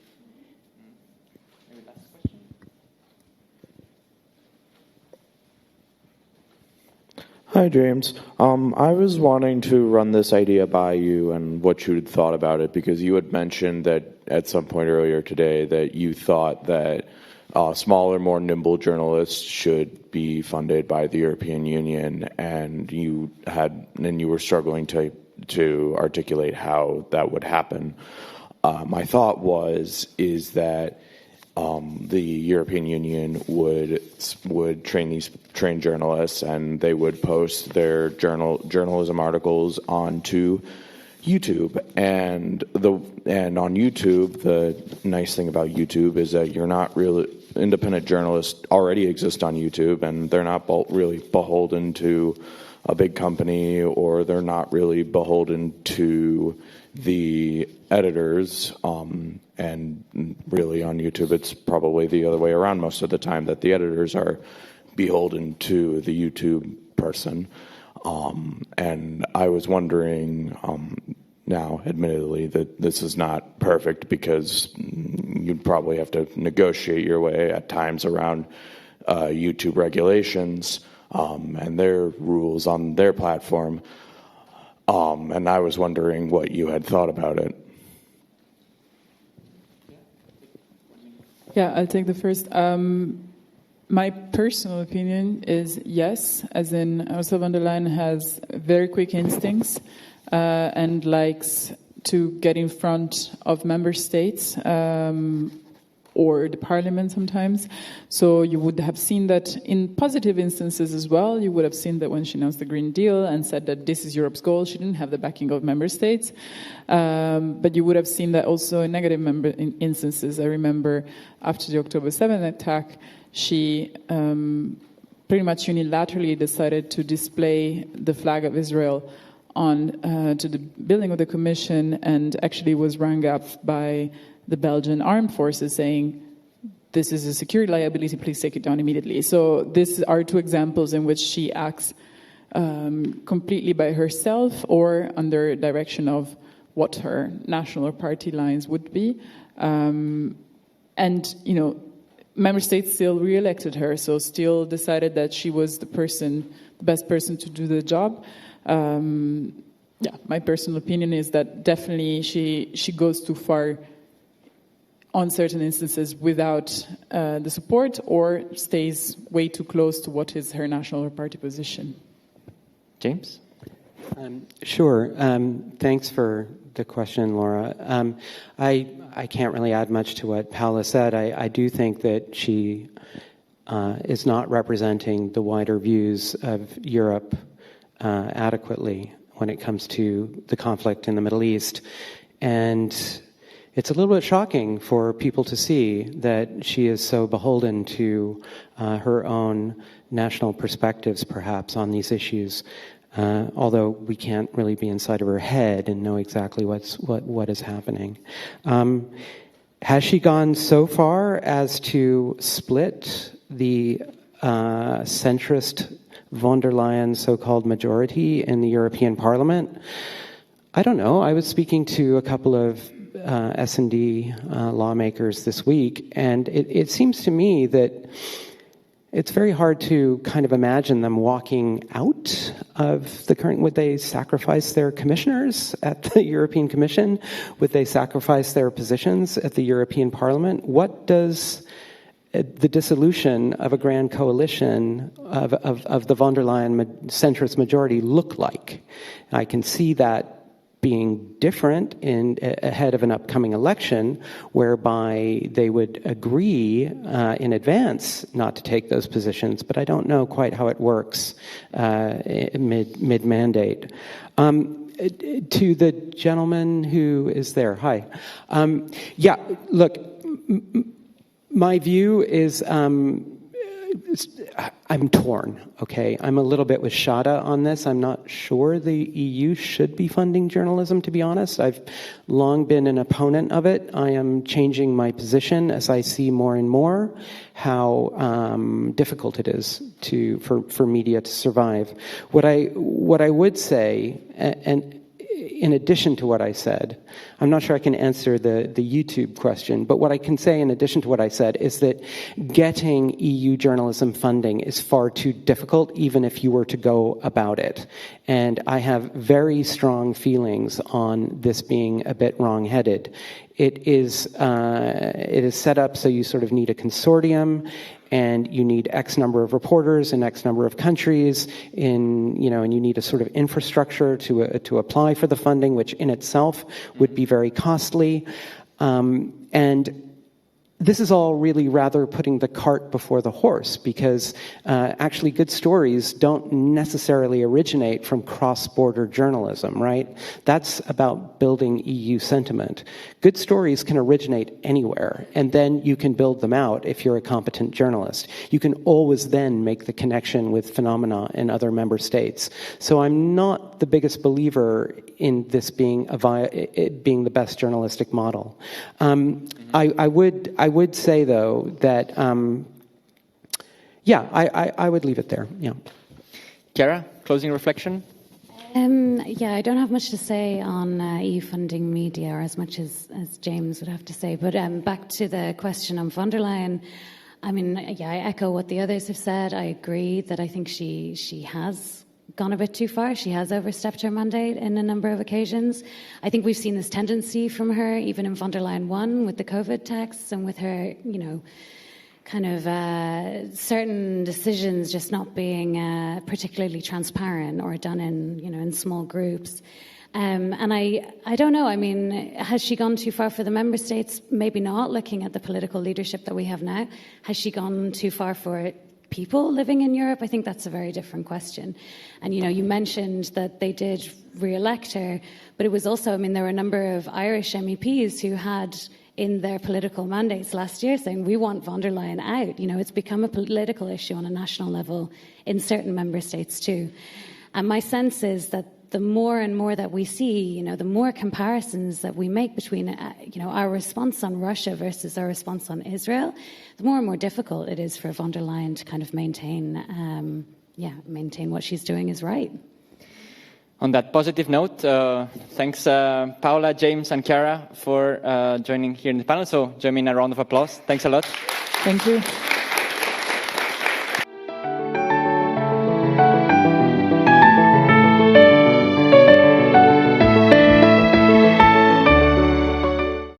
Hi, James. I was wanting to run this idea by you and what you had thought about it, because you had mentioned that at some point earlier today that you thought that smaller, more nimble journalists should be funded by the European Union, and you were struggling to to articulate how that would happen. My thought is that the European Union would train journalists, and they would post their journalism articles onto YouTube. And on YouTube, the nice thing about YouTube is that you're not really independent journalists already exist on YouTube, and they're not really beholden to a big company, or they're not really beholden to the editors. And really on YouTube, it's probably the other way around most of the time, that the editors are beholden to the YouTube person. And I was wondering, now, admittedly, that this is not perfect, because you'd probably have to negotiate your way at times around YouTube regulations and their rules on their platform. And I was wondering what you had thought about it. Yeah, I'll take the first. My personal opinion is yes, as in Ursula von der Leyen has very quick instincts and likes to get in front of member states or the parliament sometimes. So you would have seen that in positive instances as well. You would have seen that when she announced the Green Deal and said that this is Europe's goal, she didn't have the backing of member states. But you would have seen that also in negative instances. I remember after the October 7th attack, she pretty much unilaterally decided to display the flag of Israel on to the building of the commission, and actually was rung up by the Belgian armed forces saying, this is a security liability, please take it down immediately. So these are two examples in which she acts completely by herself or under direction of what her national or party lines would be. And, you know, member states still re-elected her, so still decided that she was the best person to do the job. Yeah, my personal opinion is that definitely she goes too far on certain instances without the support, or stays way too close to what is her national or party position. James? Sure. Thanks for the question, Laura. I can't really add much to what Paula said. I do think that she is not representing the wider views of Europe adequately when it comes to the conflict in the Middle East. And it's a little bit shocking for people to see that she is so beholden to her own national perspectives, perhaps, on these issues. Although we can't really be inside of her head and know exactly what is happening. Has she gone so far as to split the centrist von der Leyen so-called majority in the European Parliament? I don't know. I was speaking to a couple of S&D lawmakers this week, and it seems to me that it's very hard to kind of imagine them walking out of the current. Would they sacrifice their commissioners at the European Commission? Would they sacrifice their positions at the European Parliament? What does the dissolution of a grand coalition of the von der Leyen centrist majority look like? I can see that being different ahead of an upcoming election, whereby they would agree in advance not to take those positions, but I don't know quite how it works mid-mandate. To the gentleman who is there, hi. Yeah, look, my view is I'm torn, okay? I'm a little bit with Shada on this. I'm not sure the EU should be funding journalism, to be honest. I've long been an opponent of it. I am changing my position as I see more and more how difficult it is for media to survive. What I would say, and in addition to what I said, I'm not sure I can answer the YouTube question, but what I can say in addition to what I said is that getting EU journalism funding is far too difficult, even if you were to go about it. And I have very strong feelings on this being a bit wrong-headed. It is set up so you sort of need a consortium, and you need X number of reporters in X number of countries, and you need a sort of infrastructure to apply for the funding, which in itself would be very costly. And this is all really rather putting the cart before the horse, because actually good stories don't necessarily originate from cross-border journalism, right? That's about building EU sentiment. Good stories can originate anywhere, and then you can build them out if you're a competent journalist. You can always then make the connection with phenomena in other member states. So I'm not the biggest believer in this being being the best journalistic model. I would say, though, that, I would leave it there, yeah. Chiara, closing reflection? I don't have much to say on EU funding media, or as much as James would have to say. But back to the question on von der Leyen, I echo what the others have said. I agree that I think she has gone a bit too far. She has overstepped her mandate in a number of occasions. I think we've seen this tendency from her, even in von der Leyen 1, with the COVID texts and with her, certain decisions just not being particularly transparent or done in small groups. And I don't know, has she gone too far for the member states? Maybe not, looking at the political leadership that we have now. Has she gone too far for people living in Europe? I think that's a very different question. And, you mentioned that they did re-elect her, but it was also, there were a number of Irish MEPs who had in their political mandates last year saying, we want von der Leyen out. It's become a political issue on a national level in certain member states too. And my sense is that the more and more that we see, the more comparisons that we make between, our response on Russia versus our response on Israel, the more and more difficult it is for von der Leyen to kind of maintain what she's doing is right. On that positive note, thanks Paula, James, and Chiara for joining here in the panel. So join me in a round of applause. Thanks a lot. Thank you.